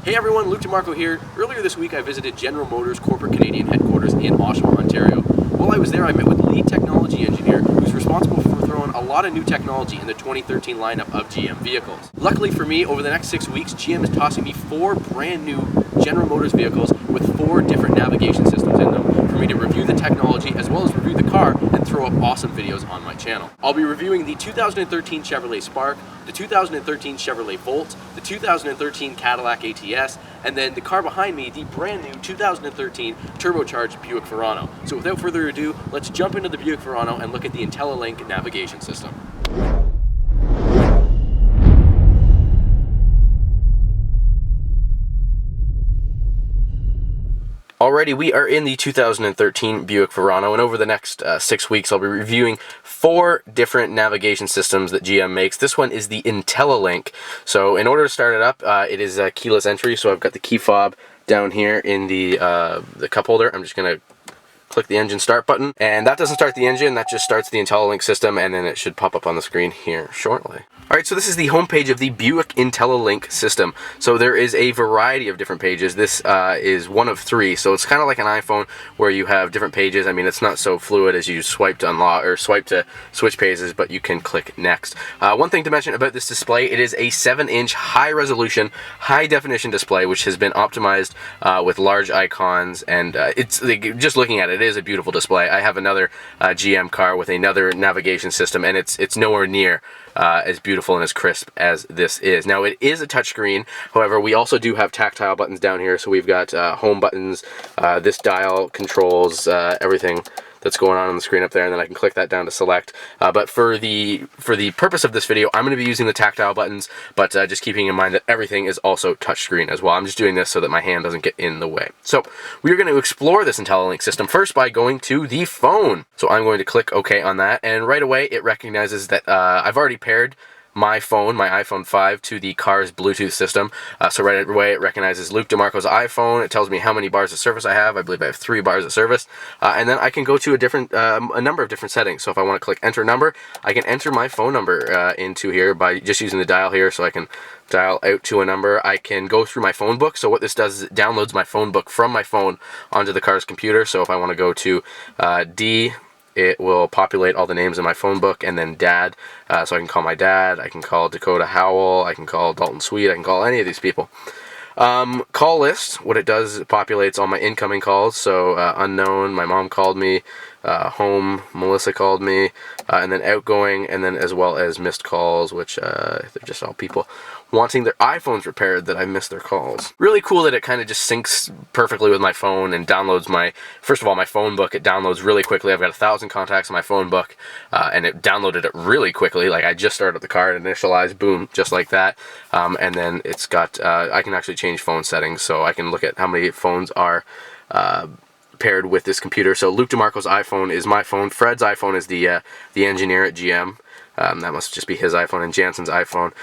Hey everyone, Luke DiMarco here. Earlier this week I visited General Motors corporate Canadian headquarters in Oshawa, Ontario. While I was there I met with lead technology engineer who's responsible for throwing a lot of new technology in the 2013 lineup of GM vehicles. Luckily for me, over the next 6 weeks, GM is tossing me 4 brand new General Motors vehicles with 4 different navigation systems in them for me to review the technology as well as review the car and throw up awesome videos on my channel. I'll be reviewing the 2013 Chevrolet Spark, the 2013 Chevrolet Volt, the 2013 Cadillac ATS, and then the car behind me, the brand new 2013 turbocharged Buick Verano. So without further ado, let's jump into the Buick Verano and look at the Intellilink navigation system. Alrighty, we are in the 2013 Buick Verano, and over the next 6 weeks I'll be reviewing 4 different navigation systems that GM makes. This one is the Intellilink. So in order to start it up, it is a keyless entry, so I've got the key fob down here in the cup holder. I'm just going to click the engine start button, and that doesn't start the engine, that just starts the Intellilink system, and then it should pop up on the screen here shortly. Alright, so this is the homepage of the Buick Intellilink system. So there is a variety of different pages. This is one of 3, so it's kind of like an iPhone where you have different pages. I mean, it's not so fluid as you swipe to unlock or swipe to switch pages, but you can click next. One thing to mention about this display, it is a 7-inch high-resolution, high-definition display, which has been optimized with large icons, and it's just looking at it, it is a beautiful display. I have another GM car with another navigation system, and it's nowhere near as beautiful and as crisp as this is. Now, it is a touchscreen. However, we also do have tactile buttons down here. So we've got home buttons. This dial controls everything that's going on the screen up there, and then I can click that down to select. But for the purpose of this video, I'm going to be using the tactile buttons, but just keeping in mind that everything is also touchscreen as well. I'm just doing this so that my hand doesn't get in the way. So we are going to explore this Intellilink system first by going to the phone. So I'm going to click OK on that, and right away it recognizes that I've already paired my phone, my iPhone 5, to the car's Bluetooth system. So right away it recognizes Luke DiMarco's iPhone. It tells me how many bars of service I have. I believe I have 3 bars of service. And then I can go to a number of different settings. So if I want to click enter number, I can enter my phone number into here by just using the dial here. So I can dial out to a number. I can go through my phone book. So what this does is it downloads my phone book from my phone onto the car's computer. So if I want to go to D, it will populate all the names in my phone book, and then dad, so I can call my dad, I can call Dakota Howell, I can call Dalton Sweet, I can call any of these people. Call list, what it does is it populates all my incoming calls, so unknown, my mom called me, home, Melissa called me, and then outgoing, and then as well as missed calls, which they're just all people wanting their iPhones repaired that I missed their calls. Really cool that it kind of just syncs perfectly with my phone and downloads first of all, my phone book. It downloads really quickly. I've got 1,000 contacts in my phone book, and it downloaded it really quickly. Like I just started up the car and initialized, boom, just like that. And then it's got, I can actually change phone settings, so I can look at how many phones are paired with this computer. So Luke DiMarco's iPhone is my phone. Fred's iPhone is the engineer at GM. That must just be his iPhone, and Jansen's iPhone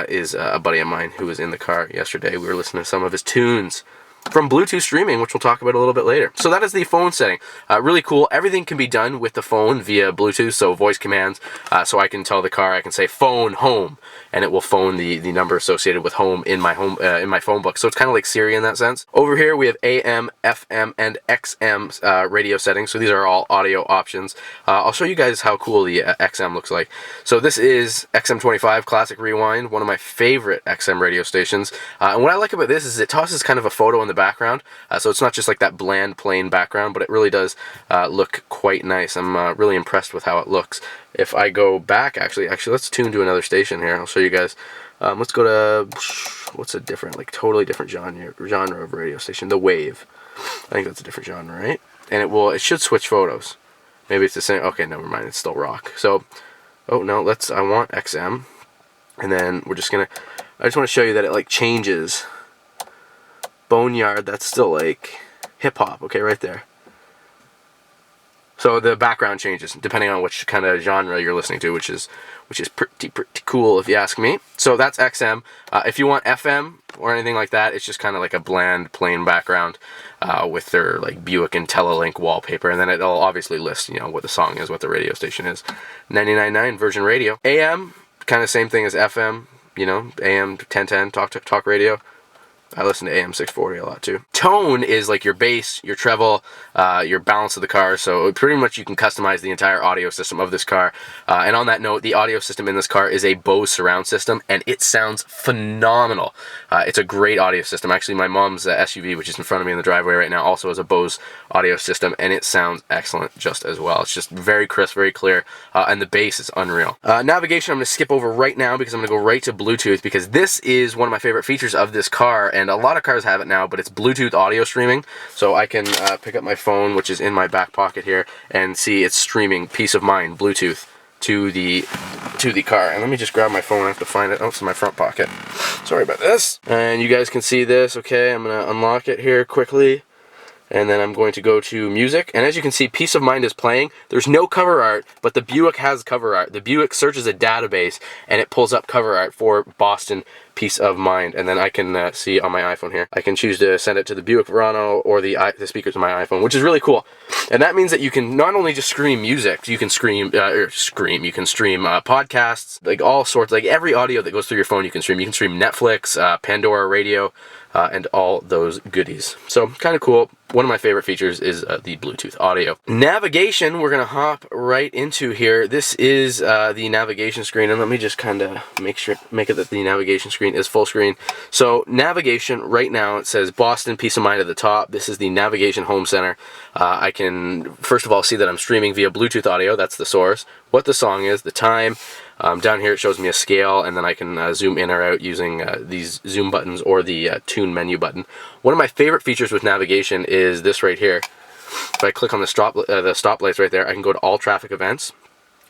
is a buddy of mine who was in the car yesterday. We were listening to some of his tunes from Bluetooth streaming, which we'll talk about a little bit later. So that is the phone setting. Really cool. Everything can be done with the phone via Bluetooth, so voice commands. So I can tell the car, I can say phone home, and it will phone the number associated with home in my phone book. So it's kind of like Siri in that sense. Over here we have AM, FM, and XM radio settings. So these are all audio options. I'll show you guys how cool the XM looks like. So this is XM25 Classic Rewind, one of my favorite XM radio stations. And what I like about this is it tosses kind of a photo in the background, so it's not just like that bland plain background, but it really does look quite nice. I'm really impressed with how it looks. If I go back, actually let's tune to another station here. I'll show you guys. Let's go to, what's a different, like totally different genre of radio station, the Wave. I think that's a different genre, right? And it should switch photos. Maybe it's the same. Okay, never mind, it's still rock. So, oh no, I want XM, and then I just want to show you that it like changes. Boneyard, that's still like hip-hop, okay, right there. So the background changes depending on which kind of genre you're listening to, which is pretty cool if you ask me. So that's XM. If you want FM or anything like that, it's just kind of like a bland, plain background with their like Buick Intellilink wallpaper, and then it'll obviously list, you know, what the song is, what the radio station is. 99.9 Virgin Radio. AM, kind of same thing as FM, you know, AM 1010 talk radio. I listen to AM 640 a lot too. Tone is like your bass, your treble, your balance of the car. So pretty much you can customize the entire audio system of this car. And on that note, the audio system in this car is a Bose surround system, and it sounds phenomenal. It's a great audio system. Actually, my mom's SUV, which is in front of me in the driveway right now, also has a Bose audio system, and it sounds excellent just as well. It's just very crisp, very clear, and the bass is unreal. Navigation, I'm going to skip over right now because I'm going to go right to Bluetooth, because this is one of my favorite features of this car, and a lot of cars have it now, but it's Bluetooth audio streaming. So I can pick up my phone, which is in my back pocket here, and see it's streaming Peace of Mind Bluetooth to the car. And let me just grab my phone. I have to find it. Oh, it's in my front pocket. Sorry about this. And you guys can see this. Okay, I'm going to unlock it here quickly. And then I'm going to go to music, and as you can see, Peace of Mind is playing. There's no cover art, but the Buick has cover art. The Buick searches a database, and it pulls up cover art for Boston Peace of Mind. And then I can see on my iPhone here, I can choose to send it to the Buick Verano or the speakers of my iPhone, which is really cool. And that means that you can not only just stream music, you can stream podcasts, like all sorts, like every audio that goes through your phone you can stream. You can stream Netflix, Pandora Radio, and all those goodies. So kind of cool. One of my favorite features is the Bluetooth audio. Navigation, we're going to hop right into here. This is the navigation screen, and let me just kind of make it that the navigation screen is full screen. So navigation right now, it says Boston Peace of Mind at the top. This is the navigation home center. I can first of all see that I'm streaming via Bluetooth audio. That's the source. What the song is, the time. Down here it shows me a scale, and then I can zoom in or out using these zoom buttons or the tune menu button. One of my favorite features with navigation is this right here. If I click on the stoplights right there, I can go to all traffic events,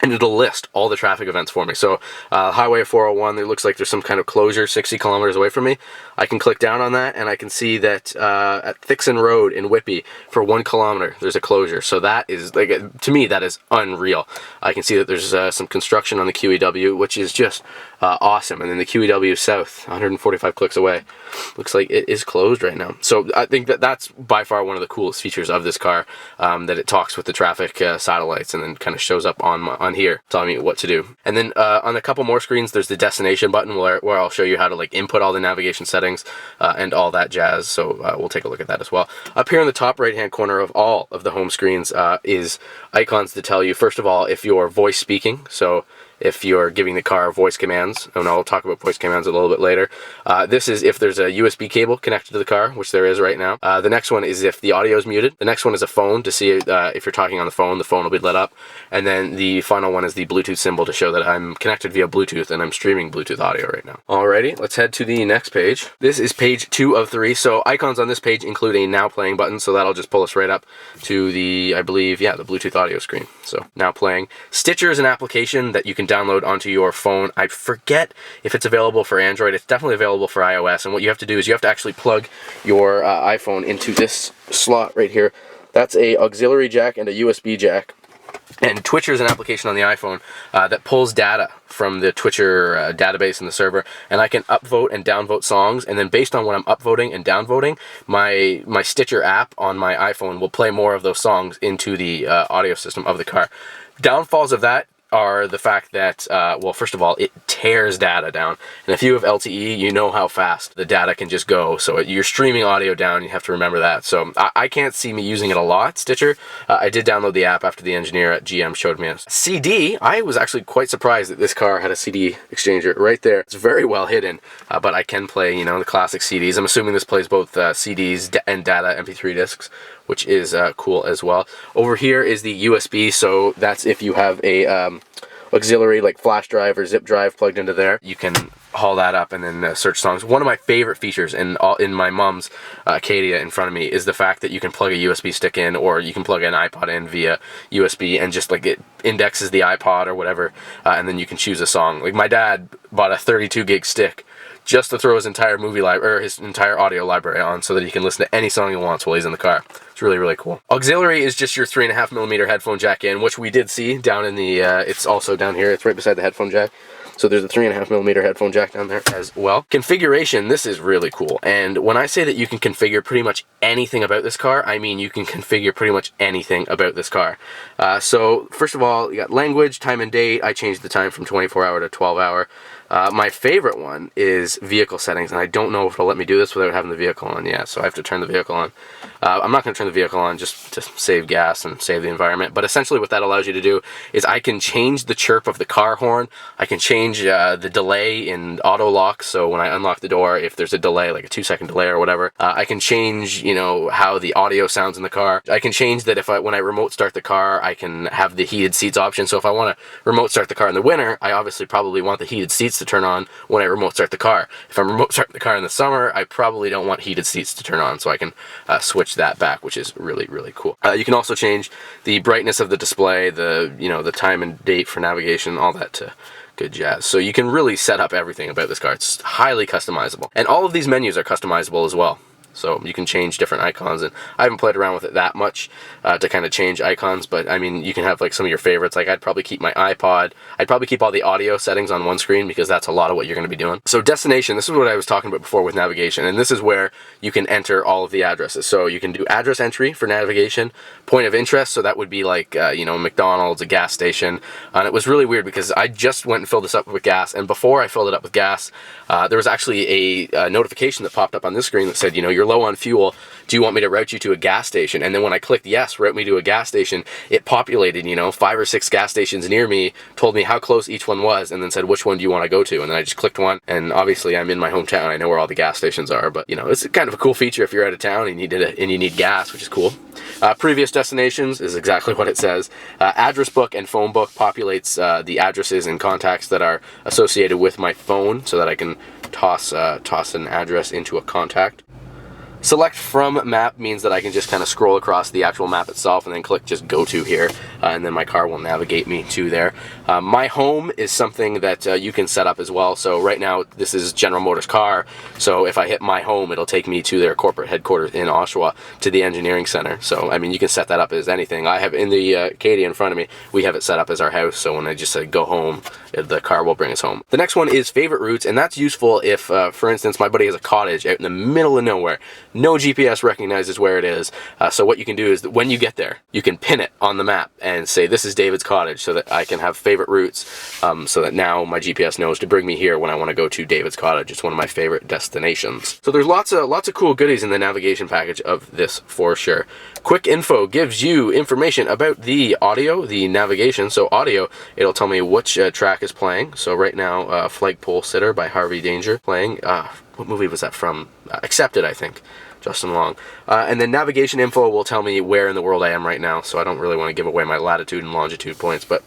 and it'll list all the traffic events for me. So Highway 401, it looks like there's some kind of closure 60 kilometers away from me. I can click down on that, and I can see that at Thixon Road in Whitby, for 1 kilometer, there's a closure. So that is, like, to me, that is unreal. I can see that there's some construction on the QEW, which is just awesome. And then the QEW South, 145 clicks away, looks like it is closed right now. So I think that that's by far one of the coolest features of this car, that it talks with the traffic satellites and then kind of shows up on here telling me what to do. And then on a couple more screens, there's the destination button where I'll show you how to like input all the navigation settings and all that jazz. So we'll take a look at that as well. Up here in the top right hand corner of all of the home screens is icons to tell you, first of all, if you're voice speaking. So if you're giving the car voice commands, and I'll talk about voice commands a little bit later. This is if there's a USB cable connected to the car, which there is right now. The next one is if the audio is muted. The next one is a phone to see if you're talking on the phone will be lit up. And then the final one is the Bluetooth symbol to show that I'm connected via Bluetooth and I'm streaming Bluetooth audio right now. Alrighty, let's head to the next page. This is page 2 of 3. So icons on this page include a now playing button, so that'll just pull us right up to the, I believe, yeah, the Bluetooth audio screen. So now playing. Stitcher is an application that you can download onto your phone. I forget if it's available for Android. It's definitely available for iOS, and what you have to do is you have to actually plug your iPhone into this slot right here. That's a auxiliary jack and a USB jack. And Twitcher is an application on the iPhone that pulls data from the Twitcher database in the server, and I can upvote and downvote songs, and then based on what I'm upvoting and downvoting, my Stitcher app on my iPhone will play more of those songs into the audio system of the car. Downfalls of that are the fact that, well, first of all, it tears data down. And if you have LTE, you know how fast the data can just go. So you're streaming audio down, you have to remember that. So I can't see me using it a lot, Stitcher. I did download the app after the engineer at GM showed me a CD. I was actually quite surprised that this car had a CD exchanger right there. It's very well hidden, but I can play, you know, the classic CDs. I'm assuming this plays both CDs and data MP3 discs, which is cool as well. Over here is the USB, so that's if you have a auxiliary like flash drive or zip drive plugged into there. You can haul that up and then search songs. One of my favorite features in my mom's Acadia in front of me is the fact that you can plug a USB stick in, or you can plug an iPod in via USB, and just like it indexes the iPod or whatever, and then you can choose a song. Like my dad bought a 32 gig stick just to throw his entire movie library, or his entire audio library on, so that he can listen to any song he wants while he's in the car. It's really, really cool. Auxiliary is just your 3.5mm headphone jack in, which we did see down in the, it's also down here, it's right beside the headphone jack. So there's a 3.5mm headphone jack down there as well. Configuration, this is really cool. And when I say that you can configure pretty much anything about this car, I mean you can configure pretty much anything about this car. So first of all, you got language, time and date. I changed the time from 24 hour to 12 hour. My favorite one is vehicle settings, and I don't know if it'll let me do this without having the vehicle on. Yeah, so I have to turn the vehicle on. I'm not going to turn the vehicle on just to save gas and save the environment, but essentially what that allows you to do is I can change the chirp of the car horn. I can change the delay in auto lock, so when I unlock the door, if there's a delay, like a 2-second delay or whatever, I can change, you know, how the audio sounds in the car. I can change that if when I remote start the car, I can have the heated seats option. So if I want to remote start the car in the winter, I obviously probably want the heated seats to turn on when I remote start the car. If I'm remote starting the car in the summer, I probably don't want heated seats to turn on, so I can switch that back, which is really, really cool. You can also change the brightness of the display, the time and date for navigation, all that to good jazz. So you can really set up everything about this car. It's highly customizable. And all of these menus are customizable as well. So you can change different icons, and I haven't played around with it that much to kind of change icons, but I mean, you can have like some of your favorites. Like I'd probably keep my iPod. I'd probably keep all the audio settings on one screen because that's a lot of what you're going to be doing. So destination, this is what I was talking about before with navigation, and this is where you can enter all of the addresses. So you can do address entry for navigation, point of interest, so that would be like, McDonald's, a gas station, and it was really weird because I just went and filled this up with gas, and before I filled it up with gas, there was actually a notification that popped up on this screen that said, you're low on fuel, do you want me to route you to a gas station? And then when I clicked yes, route me to a gas station, it populated, 5 or 6 gas stations near me, told me how close each one was, and then said, which one do you want to go to? And then I just clicked one, and obviously I'm in my hometown, I know where all the gas stations are, but it's kind of a cool feature if you're out of town and you need gas, which is cool. Previous destinations is exactly what it says. Address book and phone book populates the addresses and contacts that are associated with my phone so that I can toss an address into a contact. Select from map means that I can just kind of scroll across the actual map itself and then click just go to here, and then my car will navigate me to there. My home is something that you can set up as well. So right now this is General Motors car, so if I hit my home, it'll take me to their corporate headquarters in Oshawa, to the engineering center. So I mean, you can set that up as anything. I have in the Acadia in front of me, we have it set up as our house, so when I just say go home, the car will bring us home. The next one is favorite routes, and that's useful if, for instance, my buddy has a cottage out in the middle of nowhere. No GPS recognizes where it is, so what you can do is that when you get there, you can pin it on the map and say, this is David's cottage, so that I can have favorite routes, so that now my GPS knows to bring me here when I want to go to David's cottage. It's one of my favorite destinations. So there's lots of cool goodies in the navigation package of this for sure. Quick Info gives you information about the audio, the navigation. So audio, it'll tell me which track is playing. So right now, Flagpole Sitter by Harvey Danger playing. What movie was that from? Accepted, I think. Justin Long. And then navigation info will tell me where in the world I am right now, so I don't really want to give away my latitude and longitude points, but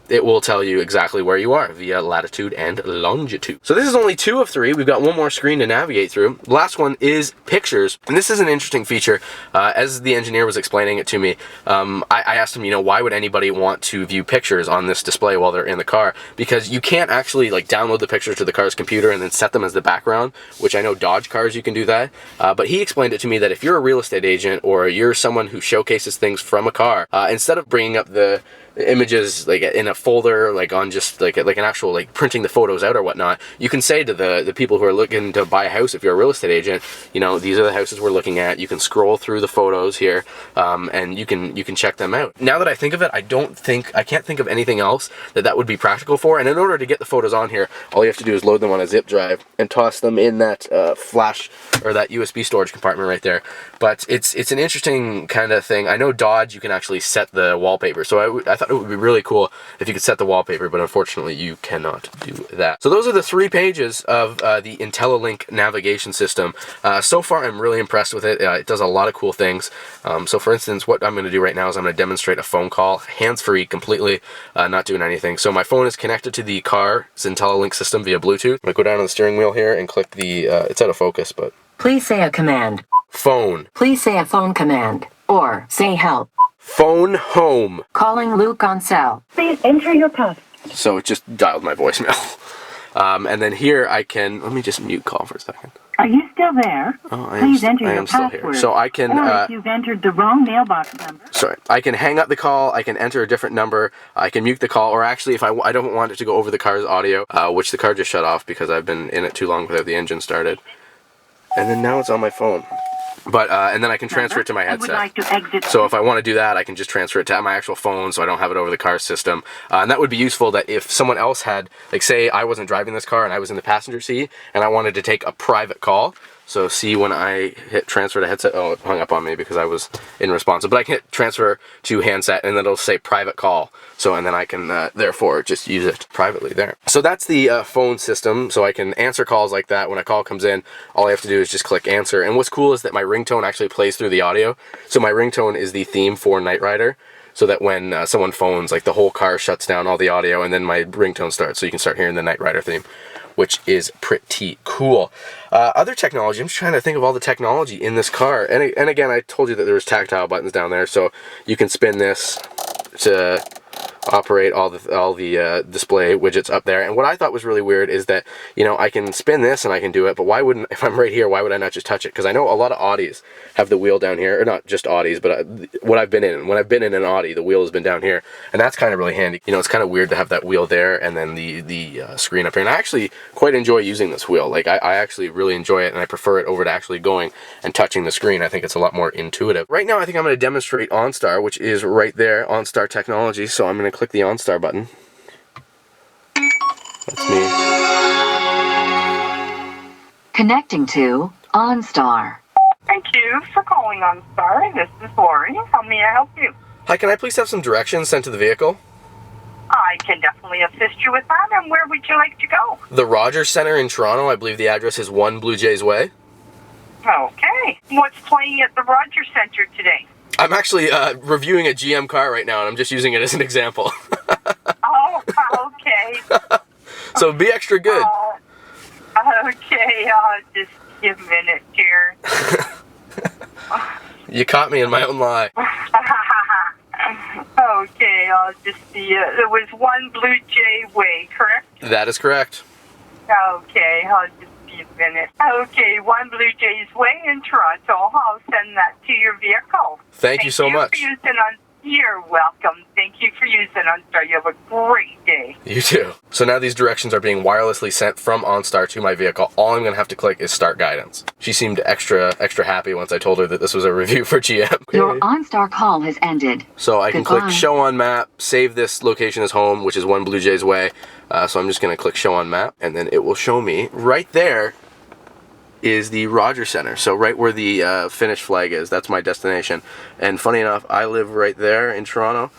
it will tell you exactly where you are via latitude and longitude. So this is only 2 of 3. We've got one more screen to navigate through. The last one is pictures, and this is an interesting feature. As the engineer was explaining it to me, I asked him, why would anybody want to view pictures on this display while they're in the car? Because you can't actually download the pictures to the car's computer and then set them as the background, which I know Dodge cars you can do that. But he explained it to me that if you're a real estate agent or you're someone who showcases things from a car, instead of bringing up the images in a folder, on just an actual printing the photos out or whatnot, you can say to the people who are looking to buy a house, if you're a real estate agent, these are the houses we're looking at. You can scroll through the photos here, and you can check them out. Now that I think of it, I can't think of anything else that would be practical for. And in order to get the photos on here, all you have to do is load them on a zip drive and toss them in that flash or that USB storage compartment right there. But it's an interesting kind of thing. I know Dodge, you can actually set the wallpaper, so I thought it would be really cool if you could set the wallpaper, but unfortunately you cannot do that. So those are the 3 pages of the Intellilink navigation system. So far I'm really impressed with it. It does a lot of cool things. So for instance, what I'm going to do right now is I'm going to demonstrate a phone call, hands-free completely, not doing anything. So my phone is connected to the car's Intellilink system via Bluetooth. I'm going to go down to the steering wheel here and click the, it's out of focus, but... Please say a command. Phone. Please say a phone command. Or say help. Phone home. Calling Luke on cell. Please enter your pass. So it just dialed my voicemail. And then here I can, let me just mute call for a second. Are you still there? Oh, Please enter your still password. here. So I can, or if you've entered the wrong mailbox number. Sorry, I can hang up the call, I can enter a different number, I can mute the call, or actually if I don't want it to go over the car's audio, which the car just shut off because I've been in it too long without the engine started. And then now it's on my phone. But and then I can transfer it to my and would headset. like to exit. So if I want to do that, I can just transfer it to my actual phone, so I don't have it over the car system. And that would be useful that if someone else had, like say I wasn't driving this car and I was in the passenger seat and I wanted to take a private call. So see when I hit transfer to headset, oh, it hung up on me because I was in response. But I can hit transfer to handset and then it'll say private call. So, and then I can therefore just use it privately there. So that's the phone system. So I can answer calls like that. When a call comes in, all I have to do is just click answer. And what's cool is that my ringtone actually plays through the audio. So my ringtone is the theme for Knight Rider. So that when someone phones, like the whole car shuts down all the audio and then my ringtone starts. So you can start hearing the Knight Rider theme, which is pretty cool. Other technology, I'm just trying to think of all the technology in this car. And again, I told you that there was tactile buttons down there, so you can spin this to operate all the display widgets up there. And what I thought was really weird is that, you know, I can spin this and I can do it, but why wouldn't, if I'm right here, why would I not just touch it? Because I know a lot of Audis have the wheel down here, or not just Audis, but what I've been in, when I've been in an Audi, the wheel has been down here, and that's kind of really handy. You know, it's kind of weird to have that wheel there and then the screen up here. And I actually quite enjoy using this wheel. Like I actually really enjoy it, and I prefer it over to actually going and touching the screen. I think it's a lot more intuitive. Right now, I think I'm going to demonstrate OnStar, which is right there, OnStar technology. So I'm going to click the OnStar button. That's me. Connecting to OnStar. Thank you for calling OnStar. This is Lori. How may I help you? Hi, can I please have some directions sent to the vehicle? I can definitely assist you with that. And where would you like to go? The Rogers Center in Toronto. I believe the address is 1 Blue Jays Way. Okay. What's playing at the Rogers Center today? I'm actually reviewing a GM car right now, and I'm just using it as an example. Oh, okay. So be extra good. Okay, just give a minute here. You caught me in my own lie. Okay, I'll just see. It was 1 Blue Jay Way, correct? That is correct. Okay, I'll just see a minute. Okay, 1 Blue Jays Way in Toronto. I'll send that to your vehicle. Thank you so much. You're welcome. Thank you for using OnStar. You have a great day. You too. So now these directions are being wirelessly sent from OnStar to my vehicle. All I'm going to have to click is start guidance. She seemed extra happy once I told her that this was a review for GM. Your OnStar call has ended. So I can click show on map, save this location as home, which is 1 Blue Jays Way. So I'm just going to click show on map, and then it will show me right there is the Rogers Center. So right where the Finnish flag is, that's my destination. And funny enough, I live right there in Toronto.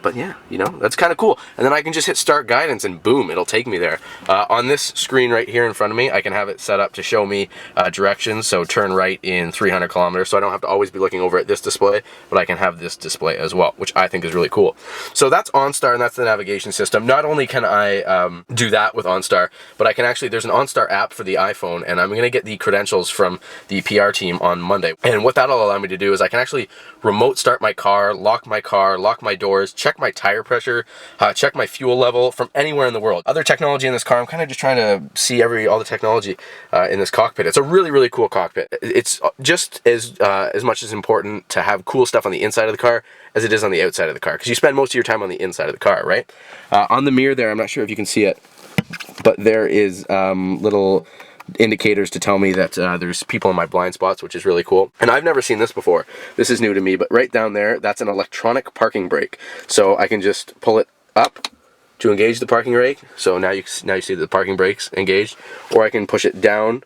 But yeah, you know, that's kind of cool. And then I can just hit start guidance and boom, it'll take me there. On this screen right here in front of me, I can have it set up to show me directions. So turn right in 300 kilometers. So I don't have to always be looking over at this display, but I can have this display as well, which I think is really cool. So that's OnStar, and that's the navigation system. Not only can I do that with OnStar, but I can actually, there's an OnStar app for the iPhone, and I'm going to get the credentials from the PR team on Monday. And what that'll allow me to do is I can actually remote start my car, lock my doors, check my tire pressure, check my fuel level from anywhere in the world. Other technology in this car, I'm kind of just trying to see all the technology in this cockpit. It's a really, really cool cockpit. It's just as much as important to have cool stuff on the inside of the car as it is on the outside of the car, because you spend most of your time on the inside of the car, right? On the mirror there, I'm not sure if you can see it, but there is little indicators to tell me that there's people in my blind spots, which is really cool. And I've never seen this before. This is new to me, but right down there, that's an electronic parking brake. So I can just pull it up to engage the parking brake. So now you see the parking brake's engaged, or I can push it down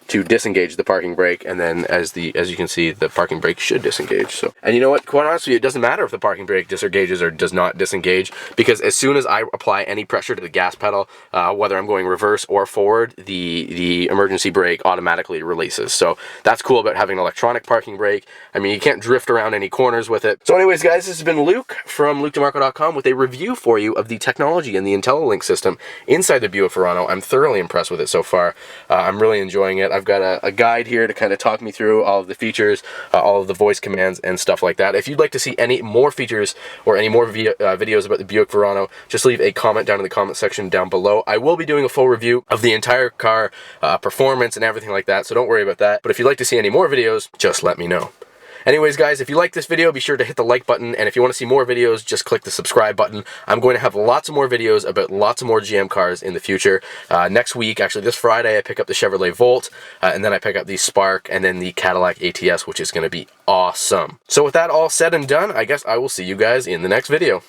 to disengage the parking brake, and then as you can see, the parking brake should disengage. So, and you know what, quite honestly, it doesn't matter if the parking brake disengages or does not disengage, because as soon as I apply any pressure to the gas pedal, whether I'm going reverse or forward, the emergency brake automatically releases. So that's cool about having an electronic parking brake. I mean, you can't drift around any corners with it. So anyways, guys, this has been Luke from LukeDiMarco.com with a review for you of the technology and the Intellilink system inside the Buick Verano. I'm thoroughly impressed with it so far. I'm really enjoying it. I've got a guide here to kind of talk me through all of the features, all of the voice commands and stuff like that. If you'd like to see any more features or any more videos about the Buick Verano, just leave a comment down in the comment section down below. I will be doing a full review of the entire car, performance and everything like that, so don't worry about that. But if you'd like to see any more videos, just let me know. Anyways, guys, if you like this video, be sure to hit the like button, and if you want to see more videos, just click the subscribe button. I'm going to have lots of more videos about lots of more GM cars in the future. Next week, actually this Friday, I pick up the Chevrolet Volt, and then I pick up the Spark, and then the Cadillac ATS, which is going to be awesome. So with that all said and done, I guess I will see you guys in the next video.